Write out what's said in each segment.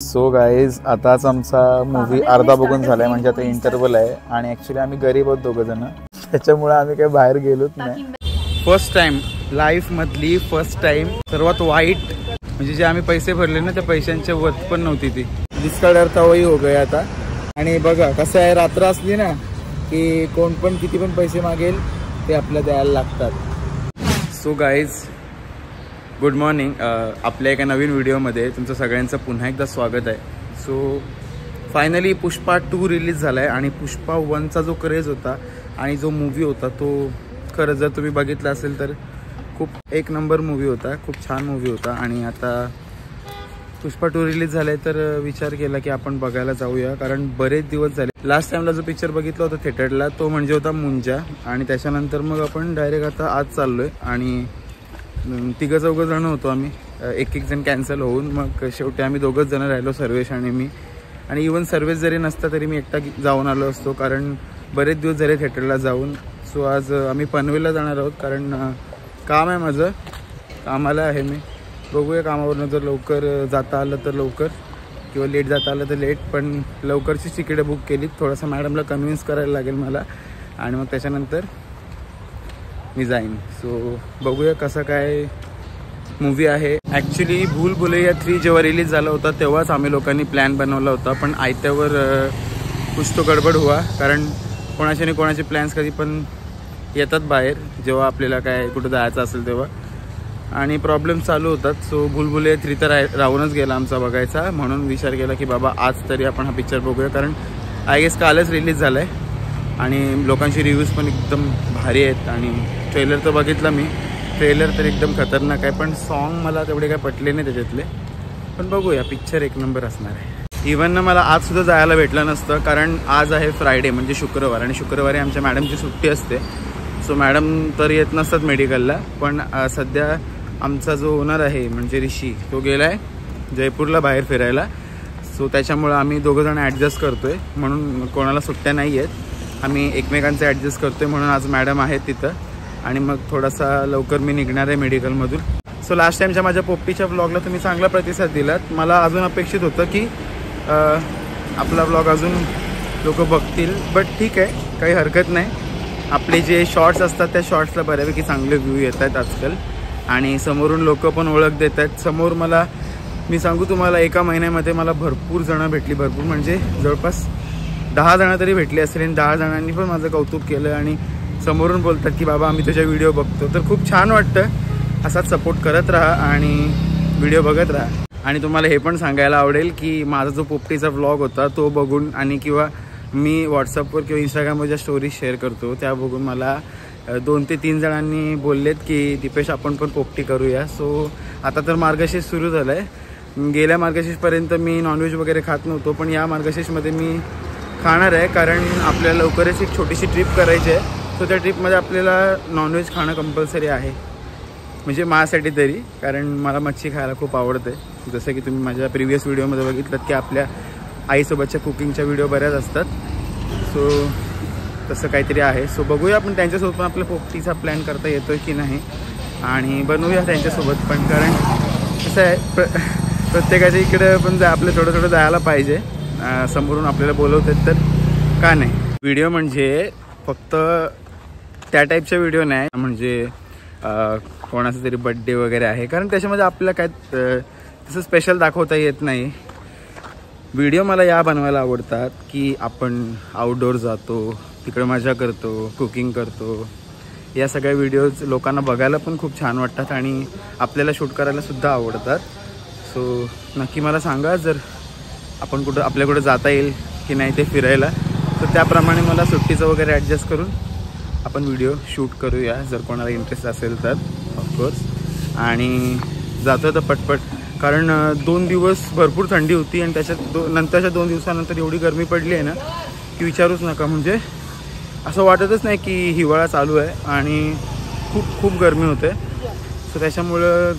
So guys आताच आमचा movie अर्धा बघून झालाय, म्हणजे आता इंटरवल आहे आणि ॲक्च्युली आम्ही गरीब आहोत दोघं जण, त्याच्यामुळे आम्ही काही बाहेर गेलोच नाही. फर्स्ट टाइम लाईफ मधली फर्स्ट टाइम सर्वात वाईट म्हणजे जे आम्ही पैसे भरले ना त्या पैशांच्या वत पण नव्हती ती. जिसका डर था वही हो गया आता. आणि बघा कसं आहे, रात्र असली ना की कोण पण किती पण पैसे मागेल ते आपल्याला द्यायला लागतात. So guys good morning. आपल्या एका नवीन व्हिडिओमध्ये तुमचं सगळ्यांचं पुन्हा एकदा स्वागत आहे. सो फायनली पुष्पा 2 रिलीज झाला आहे आणि पुष्पा 1चा जो क्रेज होता आणि जो मूवी होता तो खरं जर तुम्ही बघितला असेल तर खूप एक नंबर मूवी होता, खूप छान मूवी होता. आणि आता पुष्पा 2 रिलीज झाला आहे तर विचार केला की आपण बघायला जाऊया, कारण बरेच दिवस झाले. लास्ट टाईमला जो पिक्चर बघितला होता थिएटरला तो म्हणजे होता मुंजा, आणि त्याच्यानंतर मग आपण डायरेक्ट आता आज चाललो आहे. आणि तिघं चौघं जण होतो आम्ही, एक जण कॅन्सल होऊन मग शेवटी आम्ही दोघंच जण राहिलो, सर्वेश आणि मी. आणि इवन सर्वेश जरी नसता तरी मी एकटा जाऊन आलो असतो, कारण बरेच दिवस झाले थिएटरला जाऊन. सो आज आम्ही पनवेलला जाणार आहोत, कारण काम आहे माझं, कामाला आहे मी. बघूया कामावरनं जर लवकर जाता आलं तर लवकर, किंवा लेट जाता आलं तर लेट. पण लवकरची तिकीटं बुक केली, थोडंसं मॅडमला कन्व्हिन्स करायला लागेल मला, आणि मग त्याच्यानंतर मी जाईन. सो बघूया कसं काय मूवी आहे. ॲक्च्युली भूल भुलैया 3 जेव्हा रिलीज झाला होता तेव्हाच आम्ही लोकांनी प्लॅन बनवला होता, पण आयत्यावर कुछ तो गडबड हुआ, कारण कोणाचे नाही कोणाचे प्लॅन्स कधी पण येतात बाहेर जेव्हा आपल्याला काय कुठं जायचं असेल तेव्हा, आणि प्रॉब्लेम चालू होतात. सो भूल भुलैया 3 तर राहूनच गेला आमचा बघायचा. म्हणून विचार केला की बाबा आज तरी आपण हा पिक्चर बघूया, कारण आय गेस कालच रिलीज झाला आहे आणि लोकांचे रिव्ह्यूज पण एकदम भारी आहेत. आणि ट्रेलर तर बघितला मी, ट्रेलर तर एकदम खतरनाक आहे, पण सॉन्ग मला तेवढे काय पटले नाही त्याच्यातले. पण बघूया, पिक्चर एक नंबर असणार आहे. इवन ना मला आजसुद्धा जायला भेटलं नसतं, कारण आज आहे फ्रायडे म्हणजे शुक्रवार, आणि शुक्रवारी आमच्या मॅडमची सुट्टी असते. सो मॅडम तर येत नसतात मेडिकलला, पण सध्या आमचा जो ओनर आहे म्हणजे ऋषी तो गेला आहे जयपूरला बाहेर फिरायला. सो त्याच्यामुळं आम्ही दोघंजण ॲडजस्ट करतो आहे, म्हणून कोणाला सुट्ट्या नाही आहेत, आम्ही एकमेकांचं ॲडजस्ट करतो आहे. म्हणून आज मॅडम आहेत तिथं, आणि मग थोडासा लवकर मी निघणार आहे मेडिकलमधून. सो लास्ट टाईमच्या माझ्या पोपटीच्या ब्लॉगला तुम्ही चांगला प्रतिसाद दिलात. मला अजून अपेक्षित होतं की आपला ब्लॉग अजून लोक बघतील, बट ठीक आहे, काही हरकत नाही. आपले जे शॉर्ट्स असतात त्या शॉर्ट्सला बऱ्यापैकी चांगले व्ह्यू येत आहेत आजकाल, आणि समोरून लोक पण ओळख देत आहेत. समोर मला मी सांगू तुम्हाला, एका महिन्यामध्ये मला भरपूर जणं भेटली, भरपूर म्हणजे जवळपास 10 जणं तरी भेटली असेल, आणि 10 जणांनी पण माझं कौतुक केलं आणि समोरून बोलतात की बाबा आम्ही तुझ्या व्हिडिओ बघतो. तर खूप छान वाटतं. असाच सपोर्ट करत राहा आणि व्हिडिओ बघत राहा. आणि तुम्हाला हे पण सांगायला आवडेल की माझा जो पोपटीचा व्लॉग होता तो बघून, आणि किंवा मी व्हॉट्सअपवर किंवा इंस्टाग्रामवर ज्या स्टोरीज शेअर करतो त्या बघून मला 2 ते 3 जणांनी बोललेत की दीपेश आपण पण पोपटी करूया. सो आता तर मार्गशीर्ष सुरू झालं आहे. गेल्या मार्गशीर्षपर्यंत मी नॉनव्हेज वगैरे खात नव्हतो, पण या मार्गशीर्षमध्ये मी खाणार आहे, कारण आपल्याला लवकरच एक छोटीशी ट्रिप करायची आहे. सो त्या ट्रिपमध्ये आपल्याला नॉनव्हेज खाणं कंपल्सरी आहे, म्हणजे माझ्यासाठी तरी, कारण मला मच्छी खायला खूप आवडते. जसं की तुम्ही माझ्या प्रिव्हियस व्हिडिओमध्ये बघितलं की आपल्या आईसोबतच्या कुकिंगच्या व्हिडिओ बऱ्याच असतात. सो तसं काहीतरी आहे. सो बघूया आपण त्यांच्यासोबत पण आपल्या पोपटीचा प्लॅन करता येतो की नाही, आणि बनवूया त्यांच्यासोबत पण, कारण कसं आहे प्रत्येकाच्या इकडे पण आपलं थोडं थोडं जायला पाहिजे. समोरून आपल्याला बोलवतात तर का नाही. व्हिडिओ म्हणजे फक्त त्या टाईपच्या व्हिडिओ नाही, म्हणजे कोणाचा तरी बड्डे वगैरे आहे, कारण त्याच्यामध्ये आपल्याला काय तसं स्पेशल दाखवता येत नाही. व्हिडिओ मला या बनवायला आवडतात की आपण आउटडोर जातो, तिकडे मजा करतो, कुकिंग करतो. या सगळ्या व्हिडिओज लोकांना बघायला पण खूप छान वाटतात आणि आपल्याला शूट करायला सुद्धा आवडतात. सो नक्की मला सांगा जर आपण कुठं आपल्याकडे जाता येईल की नाही ते फिरायला, तर त्याप्रमाणे मला सुट्टीचं वगैरे ॲडजस्ट करून आपण व्हिडिओ शूट करूया, जर कोणाला इंटरेस्ट असेल तर ऑफकोर्स. आणि जातो तर पटपट, कारण 2 दिवस भरपूर थंडी होती, आणि त्याच्यात नंतरच्या 2 दिवसानंतर एवढी गरमी पडली आहे ना की विचारूच नका. म्हणजे असं वाटतच नाही की हिवाळा चालू आहे, आणि खूप खूप गरमी होते. सो त्याच्यामुळं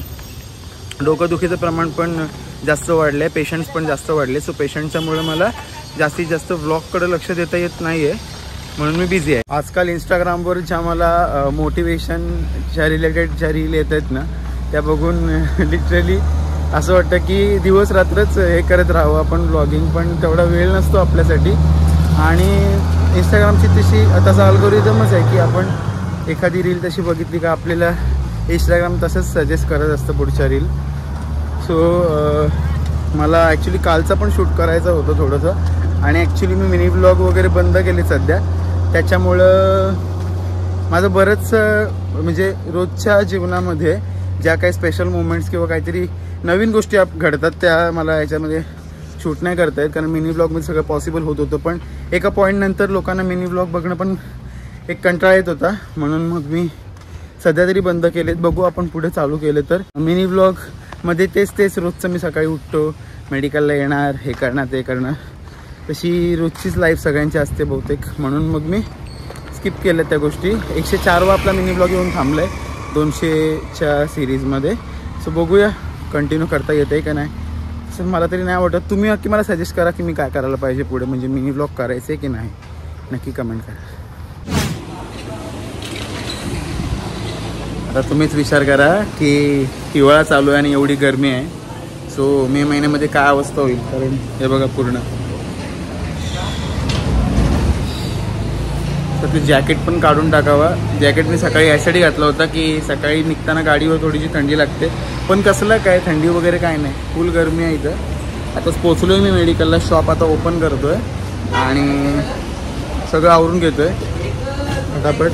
डोकंदुखीचं प्रमाण पण जास्त वाढलं आहे, पेशंट्स पण जास्त वाढले. सो पेशंटच्यामुळं मला जास्तीत जास्त व्लॉगकडे लक्ष देता येत नाही आहे, म्हणून मी बिझी आहे. आजकाल इंस्टाग्रामवर ज्या मला मोटिवेशनच्या रिलेटेड ज्या रील येत आहेत ना त्या बघून लिटरली असं वाटतं की दिवस रात्रच हे करत राहावं आपण ब्लॉगिंग, पण तेवढा वेळ नसतो आपल्यासाठी. आणि इंस्टाग्रामची तशी तसा अल्गोरिदमच आहे की आपण एखादी रील तशी बघितली का आपल्याला इंस्टाग्राम तसंच सजेस्ट करत असतं पुढच्या रील. सो मला ॲक्च्युली कालचा पण शूट करायचं होतं थोडंसं, आणि ॲक्च्युली मी मिनी ब्लॉग वगैरे बंद केले सध्या. त्याच्यामुळं माझं बरंच म्हणजे रोजच्या जीवनामध्ये ज्या काही स्पेशल मोमेंट्स किंवा काहीतरी नवीन गोष्टी घडतात त्या मला याच्यामध्ये शूट नाही करता येत, कारण मिनी ब्लॉगमध्ये सगळं पॉसिबल होत होतं. पण एका पॉईंटनंतर लोकांना मिनी ब्लॉग बघणं पण एक कंटाळा येत होता, म्हणून मग मी सध्या तरी बंद केलेत. बघू आपण पुढे चालू केले तर. मिनी ब्लॉगमध्ये तेच रोजचं मी सकाळी उठतो, मेडिकलला येणार, हे करणार ते करणार, तशी रोजचीच लाईफ सगळ्यांची असते बहुतेक, म्हणून मग मी स्किप केल्या त्या गोष्टी. 104वा आपला मिनी ब्लॉग येऊन थांबला आहे 200च्या सिरीजमध्ये. सो बघूया कंटिन्यू करता येतं आहे का नाही. तसं मला तरी नाही वाटत. तुम्ही नक्की मला सजेस्ट करा की मी काय करायला पाहिजे पुढे, म्हणजे मिनी ब्लॉग करायचं आहे की नाही, नक्की कमेंट करा. आता तुम्हीच विचार करा की हिवाळा चालू आहे आणि एवढी गरमी आहे. सो मे महिन्यामध्ये काय अवस्था होईल, कारण हे बघा पूर्ण. तर ते जॅकेट पण काढून टाकावा. जॅकेट मी सकाळी यासाठी घातला होता की सकाळी निघताना गाडीवर थोडीशी थंडी लागते, पण कसलं काय थंडी वगैरे काय नाही, फुल गरमी आहे इथं. आताच पोचलो आहे मी मेडिकलला. शॉप आता ओपन करतो आहे आणि सगळं आवरून घेतो आहे फटाफट.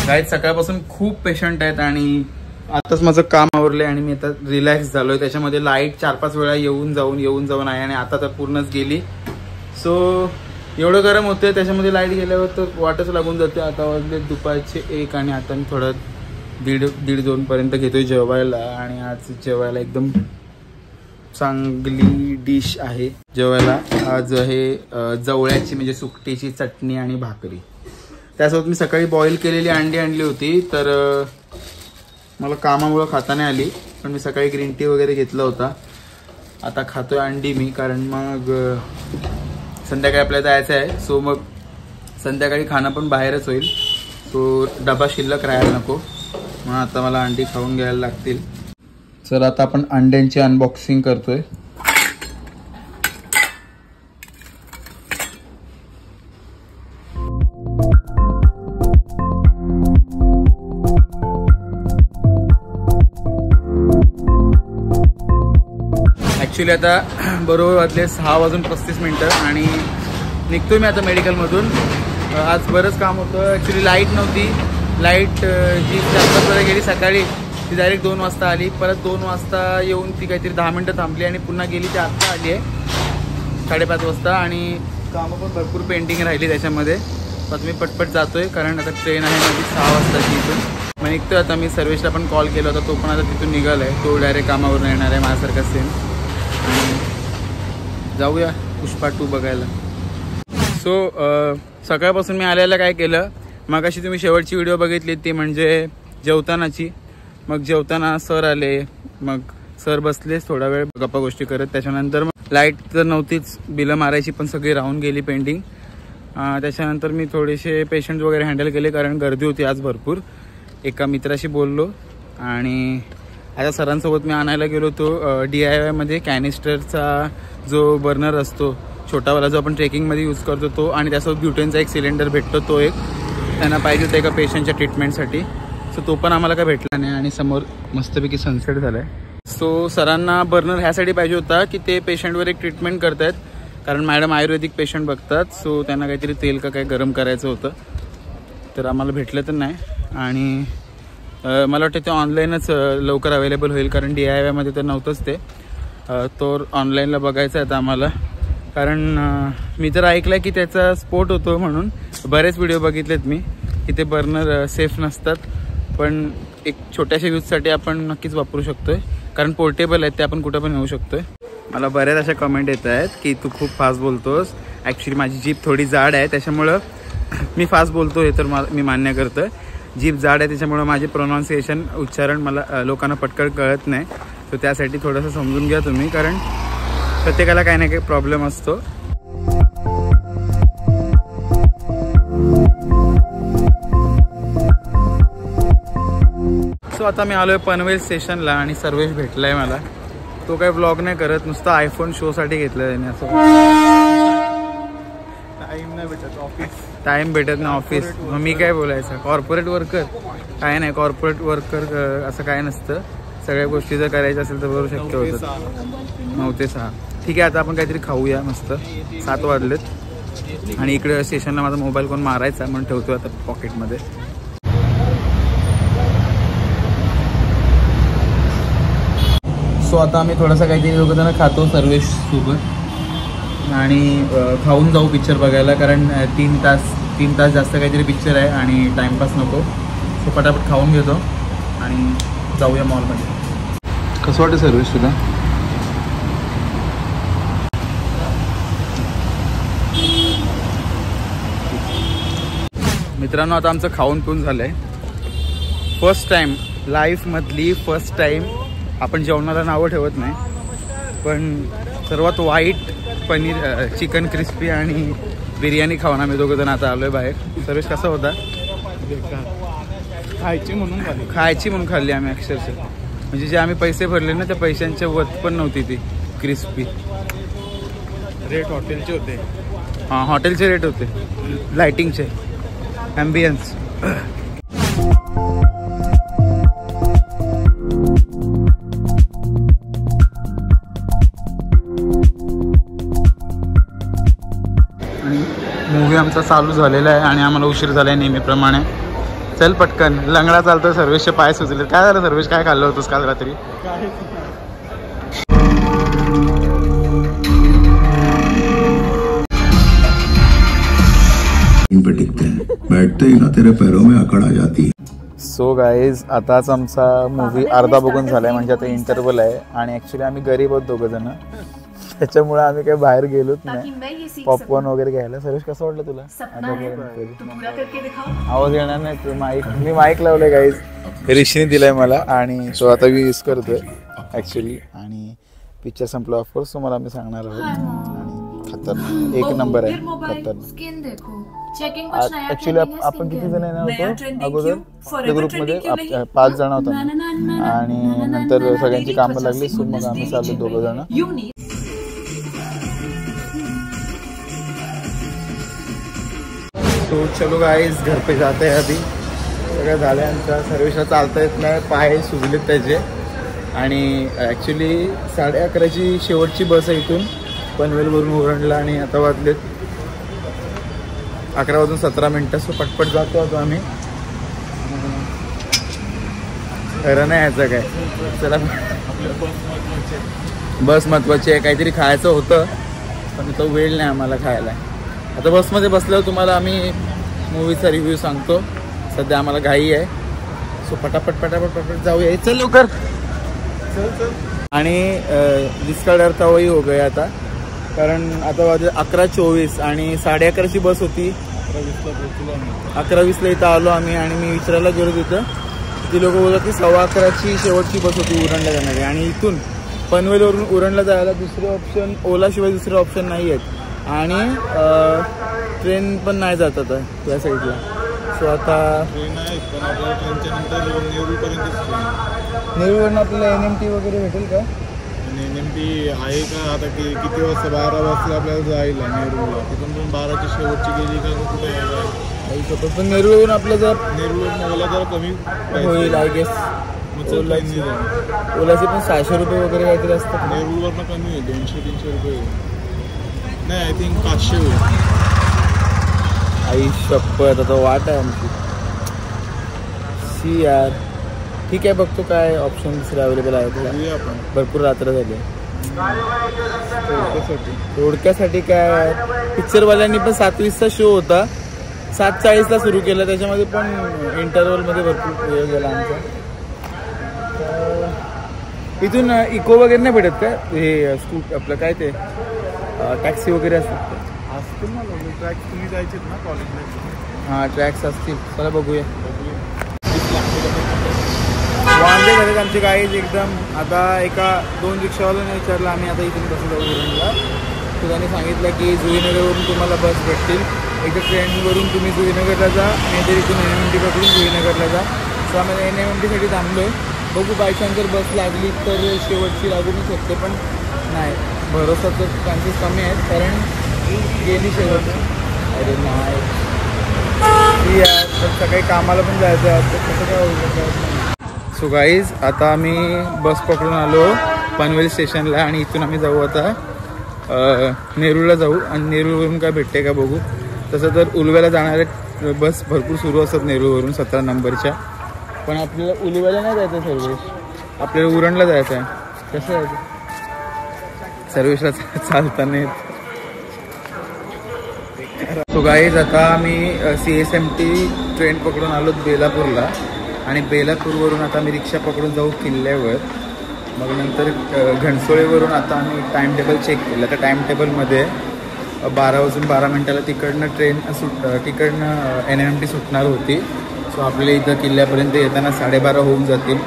काय सकाळपासून खूप पेशंट आहेत आणि आताच माझं काम आवरलं आहे आणि मी आता रिलॅक्स झालो आहे. त्याच्यामध्ये लाईट 4-5 वेळा येऊन जाऊन आहे आणि आता तर पूर्णच गेली. सो एवढं गरम होतं, त्याच्यामध्ये लाईट गेल्यावर तर वाटच लागून जाते. आता वाजले दुपारचे 1 आणि आता मी थोडं 1:30-2 पर्यंत घेतोय जेवायला. आणि आज जेवायला एकदम चांगली डिश आहे. जेवायला आज आहे जवळ्याची म्हणजे सुकटीची चटणी आणि भाकरी. त्यासोबत मी सकाळी बॉईल केलेली अंडी आणली होती, तर मला कामामुळं खाता नाही आली, पण मी सकाळी ग्रीन टी वगैरे घेतला होता. आता खातोय अंडी मी, कारण मग संध्याकाळी आपल्याला जायचं आहे. सो मग संध्याकाळी खाणं पण बाहेरच होईल, सो डबा शिल्लक राहायला नको, मग आता मला अंडी खाऊन घ्यायला लागतील. तर आता आपण अंड्यांची अनबॉक्सिंग करतोय. ॲक्च्युली आता बरोबर वाजले 6:35 आणि निघतोय मी आता मेडिकलमधून. आज बरंच काम होतं. ॲक्च्युली लाईट नव्हती. लाईट जी 4-5 वेळा गेली सकाळी, ती डायरेक्ट 2 वाजता आली. परत 2 वाजता येऊन ती काहीतरी 10 मिनटं थांबली आणि पुन्हा गेली. ती आत्ता आली आहे 5:30 वाजता आणि कामं पण भरपूर पेंडिंग राहिली त्याच्यामध्ये. पण मी पटपट जातोय, कारण आता ट्रेन आहे माझी 6 वाजताची इथून. मग निघतोय आता. मी सर्वेशला पण कॉल केला होता, तो पण आता तिथून निघाला आहे. तो डायरेक्ट कामावरून येणार आहे माझ्यासारखा सेम. जाऊया पुष्पा 2 बघायला. सो सकाळपासून मी आल्याला काय केलं, मग अशी तुम्ही शेवटची व्हिडिओ बघितली ती म्हणजे जेवतानाची. मग जेवताना सर आले, मग सर बसलेच थोडा वेळ गप्पा गोष्टी करत. त्याच्यानंतर मग लाईट तर नव्हतीच, बिलं मारायची पण सगळी राहून गेली पेंडिंग. त्याच्यानंतर मी थोडेसे पेशंट वगैरे हँडल केले, कारण गर्दी होती आज भरपूर. एका मित्राशी बोललो आणि आता सरांसोबत मी आणायला गेलो तो DIYमध्ये कॅनिस्टरचा जो बर्नर असतो छोटावाला, जो आपण ट्रेकिंगमध्ये यूज करतो तो, आणि त्यासोबत ब्युटेनचा एक सिलेंडर भेटतो तो एक. त्यांना पाहिजे होता एका पेशंटच्या ट्रीटमेंटसाठी. सो तो पण आम्हाला काय भेटला नाही आणि समोर मस्तपैकी सनसेट झाला आहे. सो सरांना बर्नर ह्यासाठी पाहिजे होता की ते पेशंटवर एक ट्रीटमेंट करत आहेत, कारण मॅडम आयुर्वेदिक पेशंट बघतात. सो त्यांना काहीतरी तेल का काय गरम करायचं होतं, तर आम्हाला भेटलं तर नाही. आणि मला वाटतं ते ऑनलाईनच लवकर अवेलेबल होईल, कारण DIYमध्ये तर नव्हतंच ते. तो ऑनलाईनला बघायचं आहे आम्हाला, कारण मी तर ऐकलं आहे की त्याचा स्फोट होतो म्हणून. बरेच व्हिडिओ बघितलेत मी की ते बर्नर सेफ नसतात, पण एक छोट्याशा यूजसाठी आपण नक्कीच वापरू शकतो आहे, कारण पोर्टेबल आहेत ते, आपण कुठं पण नेऊ शकतो आहे. मला बऱ्याच अशा कमेंट येत आहेत की तू खूप फास्ट बोलतोस. ॲक्च्युली माझी जीभ थोडी जाड आहे, त्याच्यामुळं मी फास्ट बोलतो हे तर मी मान्य करतो आहे. जीभ जाड आहे त्याच्यामुळं माझे प्रोनाऊन्सिएशन, उच्चारण मला लोकांना पटकन कळत नाही. सो त्यासाठी थोडंसं समजून घ्या तुम्ही, कारण प्रत्येकाला काही ना काही प्रॉब्लेम असतो. सो आता मी आलो आहे पनवेल स्टेशनला आणि सर्वेश भेटला आहे मला. तो काही ब्लॉग नाही करत, नुसतं आयफोन शो साठी घेतलं त्याने. असं टाइम नाही भेटत, टाइम भेटत ना ऑफिस. मग मी काय बोलायचं, कॉर्पोरेट वर्कर काय नाही, कॉर्पोरेट वर्कर असं काय नसतं. सगळ्या गोष्टी जर करायच्या असेल तर बरोबर शक्य होतं. 9 ते 6. ठीक आहे, आता आपण काहीतरी खाऊया मस्त. 7 वाजलेत आणि इकडे स्टेशनला माझा मोबाईल कोण मारायचा म्हणून ठेवतो आता पॉकेटमध्ये. सो आता आम्ही थोडंसं काहीतरी दोघं खातो सर्वेश सोबत आणि खाऊन जाऊ पिक्चर बघायला, कारण 3 तास जास्त काहीतरी पिक्चर आहे आणि टाईमपास नको. सो पटापट खाऊन घेतो आणि जाऊया मॉलमध्ये. कसं वाटतं सर्विस तुला? मित्रांनो, आता आमचं खाऊन पिऊन झालं आहे. फर्स्ट टाईम लाईफमधली फर्स्ट टाईम. आपण जेवणाला नावं ठेवत नाही, पण सर्वात वाईट पनीर चिकन क्रिस्पी आणि बिर्याणी खाऊन आम्ही दोघं जण आता आलो आहे बाहेर. सर्विस कसा होता? खायची म्हणून खाल्ली आम्ही अक्षरशः. म्हणजे जे आम्ही पैसे भरले ना, त्या पैशांच्या वत पण नव्हती ती क्रिस्पी. रेट हॉटेलचे होते. हां, हॉटेलचे रेट होते, लाइटिंगचे, ॲम्बियन्स. आणि मूवी आमचा चालू झालेला आहे आणि आम्हाला उशीर झाला आहे नेहमीप्रमाणे. चल पटकन, लंगडा चालतो. सर्वेशचे पाय सुचले. काय झालं सर्वेश, काय खाल्लं होतंस काल रात्री? बैठते ही ना तेरे पैरों में अकड़ आ जाती. सो गाईज, आताच आमचा मूवी अर्धा बघून झालाय, म्हणजे आता इंटरवल आहे. आणि ॲक्च्युली आम्ही गरीब आहोत दोघं जण, त्याच्यामुळे आम्ही काही बाहेर गेलोच नाही पॉपकॉर्न वगैरे घ्यायला. सर्वेश कसं वाटलं तुला? आवाज येणार नाही तू मी माईक लावलंय गाईज, ऋषीने दिलाय मला आणि तो आता मी यूज करतोय ॲक्च्युली. आणि पिक्चर संपला ऑफकोर्स, तुम्हाला मी सांगणार आहोत. आणि खतरनाक, 1 नंबर आहे, खतरनाक. ॲक्च्युली आपण किती जण येणार होतो अगोदर त्या ग्रुपमध्ये? 5 जण होतो आणि नंतर सगळ्यांची कामं लागली, सो मग आम्ही चाललो 2 जण. तो चलो गाइस, घर पे जाते हैं अभी. सगळं झालं आमचा. सर्विसला चालता येत नाही, पाय सुजलेत त्याचे. आणि ॲक्च्युली 11:30ची शेवटची बस आहे इथून पनवेलवरून उरणला आणि आता वाजलेत 11:17. सो पटपट जातो आता आम्ही. खरं नाही यायचं काय, चला. बस महत्त्वाची आहे, काहीतरी खायचं होतं पण तो वेळ नाही आम्हाला खायला. आता बसमध्ये बसल्यावर तुम्हाला आम्ही मूवीचा रिव्ह्यू सांगतो. सध्या आम्हाला घाई आहे, सो पटापट जाऊया. चल लवकर चल. आणि जिसका डर था वही हो गया आता, कारण आता वाजले 11:24 आणि 11:30ची बस होती. 11:20ला इथं आलो आम्ही. आणि मी विचारायला गेलो तिथं, ती लोक बोलतात की 11:15ची शेवटची बस होती उरणला जाणारी. आणि इथून पनवेलवरून उरणला जायला दुसरे ऑप्शन, ओलाशिवाय दुसरे ऑप्शन नाही आहेत. आणि ट्रेन पण नाही जात आता त्या साईडला. सो आता नेरूळवरून आपल्याला NMT वगैरे भेटेल का? NMT आहे का आता? किती वाजता? 12 वाजता आपल्याला जायला नेरूळला. तिथून पण 12ची शेवटची गेली का कुठे आहे? पण नेरूळवरून आपलं जर नेरूळवरून जरा कमी होईल आय गेस. ओलाचे पण 600 रुपये वगैरे काहीतरी असतात. नेरूळवरनं कमी होईल, 200-300 रुपये नाही, आय थिंक 500 होईल. आई शपथ, आता वाट आहे आमची. सी यार, ठीक आहे, बघतो काय ऑप्शन दुसरे अवेलेबल आहे तुला. आपण भरपूर रात्र झाली. थोडक्यासाठी काय, पिक्चरवाल्यांनी पण 7:20चा शो होता, 7:40ला सुरू केला. त्याच्यामध्ये पण इंटरवलमध्ये भरपूर वेळ गेला आमचा. इथून इको वगैरे नाही भेटत का? हे स्कूट आपलं काय ते टॅक्सी वगैरे असतात असतील ना ट्रॅक. तुम्ही जायचे ना कॉलेजला? हां, ट्रॅक्स असतील. चला बघूया. वांदे झालेत आमचे गाईज एकदम. आता 2 रिक्षावाल्याने विचारलं आम्ही आता इथून कसं जाऊ उरणला. तर त्यांनी सांगितलं की जुईनगरवरून तुम्हाला बस भेटतील. एकदा ट्रेनवरून तुम्ही जुईनगरला जा, नाहीतर इथून NMT पकडून जुईनगरला जा. सो आम्ही NMTसाठी थांबलो आहे. बघू बाय चान्स जर बस लागली तर शेवटची लागू पण शकते, पण नाही भरोसाचं चान्सेस कमी आहेत कारण गेली शेवट. अरे नाही यार, सकाळी कामाला पण जायचं आहे तर कसं काय होईल. सो गाईज आता आम्ही बस पकडून आलो पनवेल स्टेशनला आणि इथून आम्ही जाऊ आता नेरूळला जाऊ आणि नेरूळवरून काय भेटते का बघू. तसं तर उलव्याला जाणारे बस भरपूर सुरू असतात नेरूळवरून 17 नंबरच्या, पण आपल्याला उलव्याला नाही जायचं सर्वेश, आपल्याला उरणला जायचं आहे. कसं आहे सर्वेशला चालताना येत. सो गाईज आता आम्ही CSMT ट्रेन पकडून आलो बेलापूरला आणि बेलापूरवरून आता आम्ही रिक्षा पकडून जाऊ किल्ल्यावर. मग नंतर घणसोळीवरून आता आम्ही टाईम टेबल चेक केलं. तर टाईम टेबलमध्ये 12:12 तिकडनं ट्रेन तिकडनं NMT सुटणार होती. सो आपल्या इथं किल्ल्यापर्यंत येताना 12:30 होऊन जातील.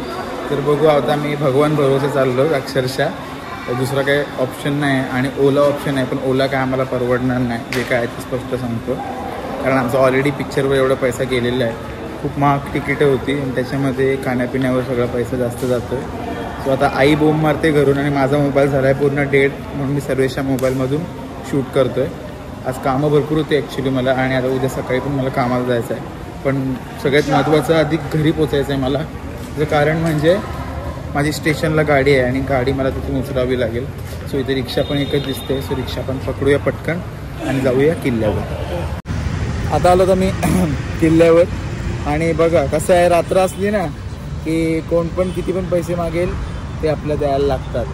तर बघू आता मी भगवान भरोसे चाललो अक्षरशः, दुसरा काही ऑप्शन नाही आणि ओला ऑप्शन आहे, पण ओला काय आम्हाला परवडणार नाही, जे काय ते स्पष्ट सांगतो. कारण आमचा ऑलरेडी पिक्चरवर एवढा पैसा गेलेला आहे, खूप महाग तिकीटं होती आणि त्याच्यामध्ये खाण्यापिण्यावर सगळा पैसा जास्त जातो आहे. सो आता आई बोंब मारते घरून आणि माझा मोबाईल झाला आहे पूर्ण डेड, म्हणून मी सर्वेच्या मोबाईलमधून शूट करतो आहे. आज कामं भरपूर होते ॲक्च्युली मला आणि आता उद्या सकाळी पण मला कामाला जायचं आहे. पण सगळ्यात महत्त्वाचं आधी घरी पोचायचं आहे मला. त्याचं कारण म्हणजे माझी स्टेशनला गाडी आहे आणि गाडी मला तिथून उचलावी लागेल. सो इथे रिक्षा पण एकच दिसते, सो रिक्षा पण पकडूया पटकन आणि जाऊया किल्ल्यावर. आता आलो तर मी किल्ल्यावर आणि बघा कसं आहे, रात्र असली ना की कोण पण किती पण पैसे मागेल ते आपल्याला द्यायला लागतात.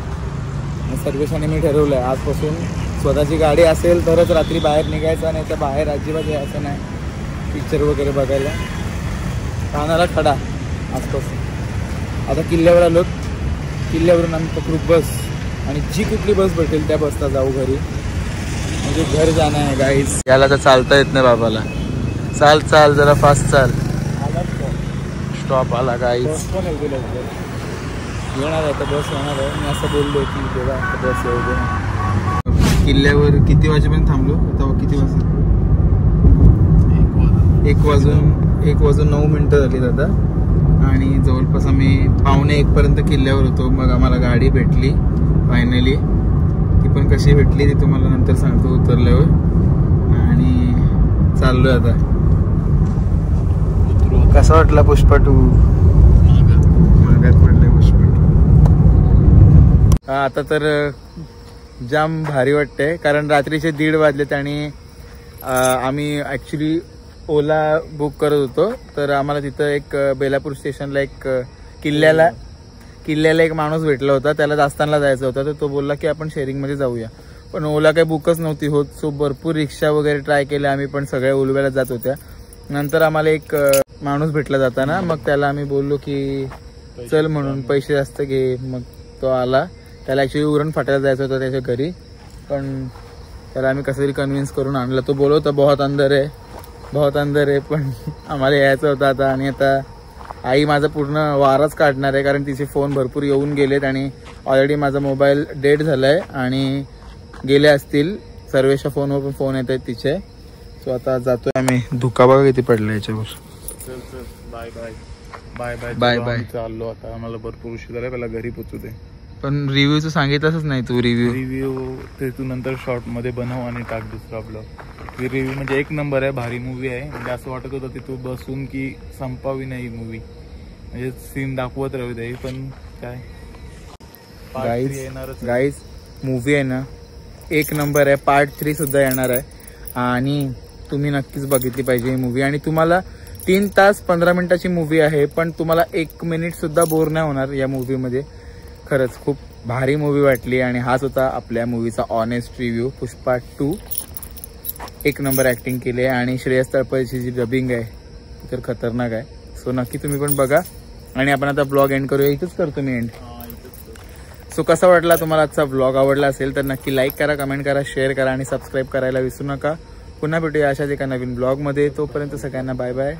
सर्वेशाने मी ठरवलं आहे आजपासून स्वतःची गाडी असेल तरच रात्री बाहेर निघायचं, नाही तर बाहेर अजिबात यायचं नाही पिक्चर वगैरे बघायला. कानाला खडा आजपासून. आता किल्ल्यावर आलो, किल्ल्यावरून आम्ही पकडू बस आणि जी कुठली बस भेटेल त्या बसला जाऊ घरी, म्हणजे घर जाणं आहे गाईज. याला तर चालता येत नाही बाबाला. चाल चाल जरा फास्ट चाल. स्टॉप आला गाईज, येणार आहे तर बस येणार आहे. मी असं बोललो की तेव्हा बस येऊ दे. किल्ल्यावर किती वाजेपर्यंत थांबलो आता? किती वाजता? 1 वाजून 9 मिनटं झाली आता आणि जवळपास आम्ही 12:45 पर्यंत किल्ल्यावर होतो. मग आम्हाला गाडी भेटली फायनली. ती पण कशी भेटली ते तुम्हाला नंतर सांगतो उतरल्यावर. आणि चाललोय आता. कसा वाटला पुष्पा 2? मागात पडले पुष्पा 2. आता तर जाम भारी वाटतंय कारण रात्रीचे 1:30 वाजलेत आणि आम्ही ॲक्च्युली ओला बुक करत होतो. तर आम्हाला तिथं एक बेलापूर स्टेशनला एक किल्ल्याला एक माणूस भेटला होता, त्याला दास्तानला जायचं होतं. तर तो बोलला की आपण शेअरिंगमध्ये जाऊया, पण ओला काही बुकच नव्हती होत. सो भरपूर रिक्षा वगैरे ट्राय केल्या आम्ही, पण सगळ्या उलव्याला जात होत्या. नंतर आम्हाला एक माणूस भेटला जाताना, मग त्याला आम्ही बोललो की चल म्हणून पैसे जास्त घे. मग तो आला. त्याला ॲक्च्युली उरण फाटायला जायचं होतं त्याच्या घरी, पण त्याला आम्ही कसं तरी कन्व्हिन्स करून आणलं. तो बोलवता बहुत अंदर आहे, पण आम्हाला यायचं होतं आता. आणि आता आई माझा पूर्ण वाराच काढणार आहे कारण तिचे फोन भरपूर येऊन गेलेत आणि ऑलरेडी माझा मोबाईल डेड झाला आहे आणि गेले असतील. सर्वेच्या फोनवर पण फोन येत आहेत तिचे. सो आता जातोय आम्ही. धुका बघा किती पडला याच्यावर. चल bye bye bye bye bye bye. चाललो आता, आम्हाला भरपूर उशीर झाला, पहिला घरी पोचू दे. पण रिव्ह्यूचं सांगितलंच नाही तू. रिव्ह्यू ते तू नंतर शॉर्ट मध्ये बनव आणि टाक दुसरा ब्लॉग. रिव्ह्यू म्हणजे 1 नंबर आहे, भारी मूवी आहे. म्हणजे असं वाटत होतं की तू बसून की संपावी नाही मूवी, म्हणजे सीन दाखवत राहू दे. पण काय गाईज मूवी आहे ना 1 नंबर आहे. पार्ट 3 सुद्धा येणार आहे आणि तुम्ही नक्कीच बघितली पाहिजे ही मूवी. आणि तुम्हाला 3 तास 15 मिनिटाची मूवी आहे, पण तुम्हाला 1 मिनिट सुद्धा बोर नाही होणार या मूवीमध्ये. खरंच खूप भारी मूवी वाटली. आणि हाच होता आपल्या मूवीचा honest review. Pushpa 2 1 number acting केली आहे आणि श्रेयस तळपदेची जी डबिंग आहे ती तर खतरनाक आहे. सो नक्की तुम्ही पण बघा. आणि आपण आता ब्लॉग एंड करूया. इथंच करतो मी एंड. सो कसा वाटला तुम्हाला आजचा ब्लॉग? आवडला असेल तर नक्की लाईक करा, कमेंट करा, शेअर करा आणि सबस्क्राईब करायला विसरू नका. पुन्हा भेटूया अशाच एका नवीन ब्लॉगमध्ये. तोपर्यंत सगळ्यांना बाय बाय.